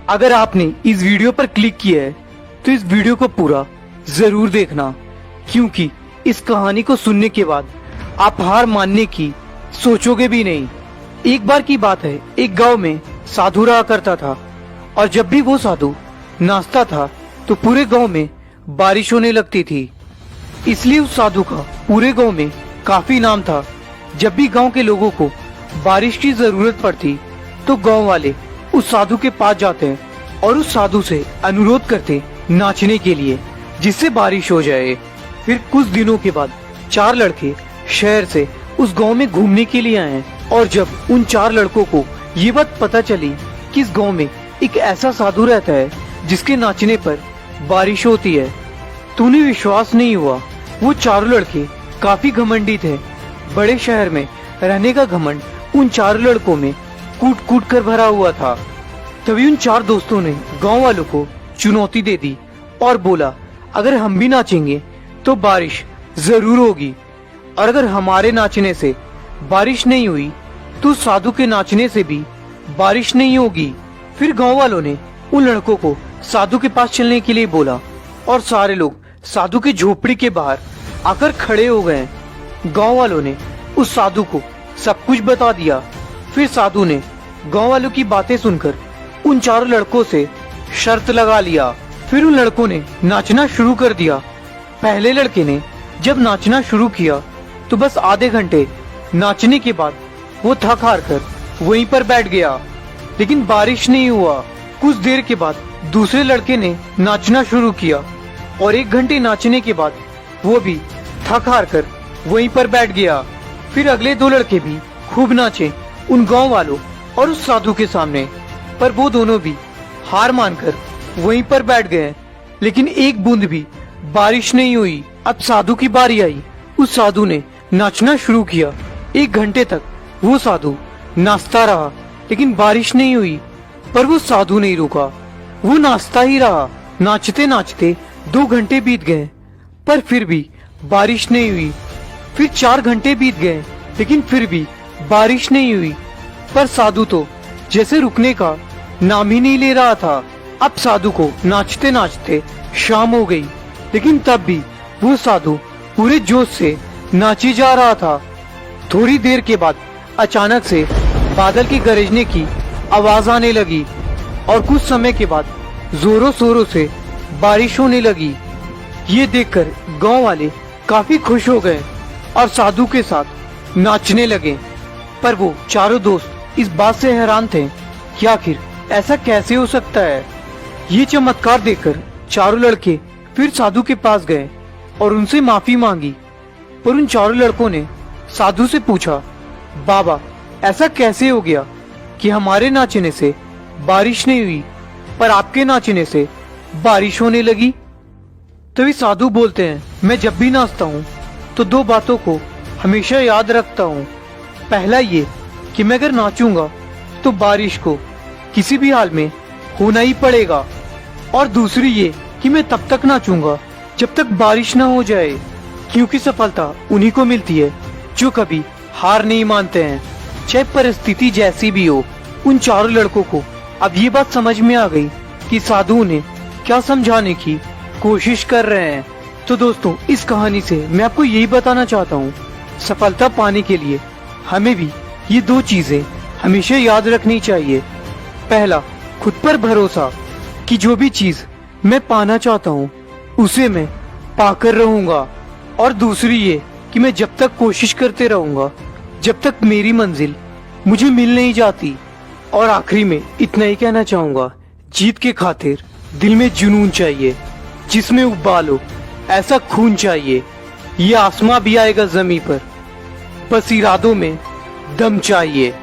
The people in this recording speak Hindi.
अगर आपने इस वीडियो पर क्लिक किया है तो इस वीडियो को पूरा जरूर देखना, क्योंकि इस कहानी को सुनने के बाद आप हार मानने की सोचोगे भी नहीं। एक बार की बात है, एक गांव में साधु रहा करता था और जब भी वो साधु नाचता था तो पूरे गांव में बारिश होने लगती थी। इसलिए उस साधु का पूरे गांव में काफी नाम था। जब भी गांव के लोगों को बारिश की जरूरत पड़ती तो गांव वाले उस साधु के पास जाते और उस साधु से अनुरोध करते नाचने के लिए, जिससे बारिश हो जाए। फिर कुछ दिनों के बाद 4 लड़के शहर से उस गांव में घूमने के लिए आए और जब उन 4 लड़कों को ये बात पता चली कि इस गांव में एक ऐसा साधु रहता है जिसके नाचने पर बारिश होती है, तो उन्हें विश्वास नहीं हुआ। वो 4 लड़के काफी घमंडी थे। बड़े शहर में रहने का घमंड उन 4 लड़कों में कूट कूट कर भरा हुआ था। तभी उन 4 दोस्तों ने गांव वालों को चुनौती दे दी और बोला, अगर हम भी नाचेंगे तो बारिश जरूर होगी, और अगर हमारे नाचने से बारिश नहीं हुई तो साधु के नाचने से भी बारिश नहीं होगी। फिर गांव वालों ने उन लड़कों को साधु के पास चलने के लिए बोला और सारे लोग साधु के झोपड़ी के बाहर आकर खड़े हो गए। गांव वालों ने उस साधु को सब कुछ बता दिया। फिर साधु ने गांव वालों की बातें सुनकर उन 4 लड़कों से शर्त लगा लिया। फिर उन लड़कों ने नाचना शुरू कर दिया। पहले लड़के ने जब नाचना शुरू किया तो बस आधे घंटे नाचने के बाद वो थक हार कर वहीं पर बैठ गया, लेकिन बारिश नहीं हुआ। कुछ देर के बाद दूसरे लड़के ने नाचना शुरू किया और 1 घंटे नाचने के बाद वो भी थक हार कर वहीं पर बैठ गया। फिर अगले 2 लड़के भी खूब नाचे उन गांव वालों और उस साधु के सामने, पर वो दोनों भी हार मानकर वहीं पर बैठ गए, लेकिन एक बूंद भी बारिश नहीं हुई। अब साधु की बारी आई। उस साधु ने नाचना शुरू किया। 1 घंटे तक वो साधु नाचता रहा, लेकिन बारिश नहीं हुई। पर वो साधु नहीं रुका, वो नाचता ही रहा। नाचते नाचते 2 घंटे बीत गए, पर फिर भी बारिश नहीं हुई। फिर 4 घंटे बीत गए, लेकिन फिर भी बारिश नहीं हुई। पर साधु तो जैसे रुकने का नाम ही नहीं ले रहा था। अब साधु को नाचते नाचते शाम हो गई, लेकिन तब भी वो साधु पूरे जोश से नाची जा रहा था। थोड़ी देर के बाद अचानक से बादल के गरजने की आवाज आने लगी और कुछ समय के बाद जोरों शोरों से बारिश होने लगी। ये देखकर गांव वाले काफी खुश हो गए और साधु के साथ नाचने लगे। पर वो चारों दोस्त इस बात से हैरान थे कि आखिर ऐसा कैसे हो सकता है। ये चमत्कार देखकर चारों लड़के फिर साधु के पास गए और उनसे माफी मांगी। पर उन चारों लड़कों ने साधु से पूछा, बाबा ऐसा कैसे हो गया कि हमारे नाचने से बारिश नहीं हुई पर आपके नाचने से बारिश होने लगी। तभी साधु बोलते हैं, मैं जब भी नाचता हूँ तो 2 बातों को हमेशा याद रखता हूँ। पहला ये कि मैं अगर नाचूंगा तो बारिश को किसी भी हाल में होना ही पड़ेगा, और दूसरी ये कि मैं तब तक नाचूंगा जब तक बारिश ना हो जाए, क्योंकि सफलता उन्हीं को मिलती है जो कभी हार नहीं मानते हैं, चाहे परिस्थिति जैसी भी हो। उन 4 लड़कों को अब ये बात समझ में आ गई कि साधु ने क्या समझाने की कोशिश कर रहे हैं। तो दोस्तों, इस कहानी से मैं आपको यही बताना चाहता हूँ, सफलता पाने के लिए हमें भी ये 2 चीजें हमेशा याद रखनी चाहिए। पहला, खुद पर भरोसा कि जो भी चीज मैं पाना चाहता हूँ उसे मैं पाकर रहूंगा, और दूसरी ये कि मैं जब तक कोशिश करते रहूंगा जब तक मेरी मंजिल मुझे मिल नहीं जाती। और आखिरी में इतना ही कहना चाहूंगा, जीत के खातिर दिल में जुनून चाहिए, जिसमें उबालो ऐसा खून चाहिए, ये आसमां भी आएगा जमीन पर, बस इरादों में दम चाहिए।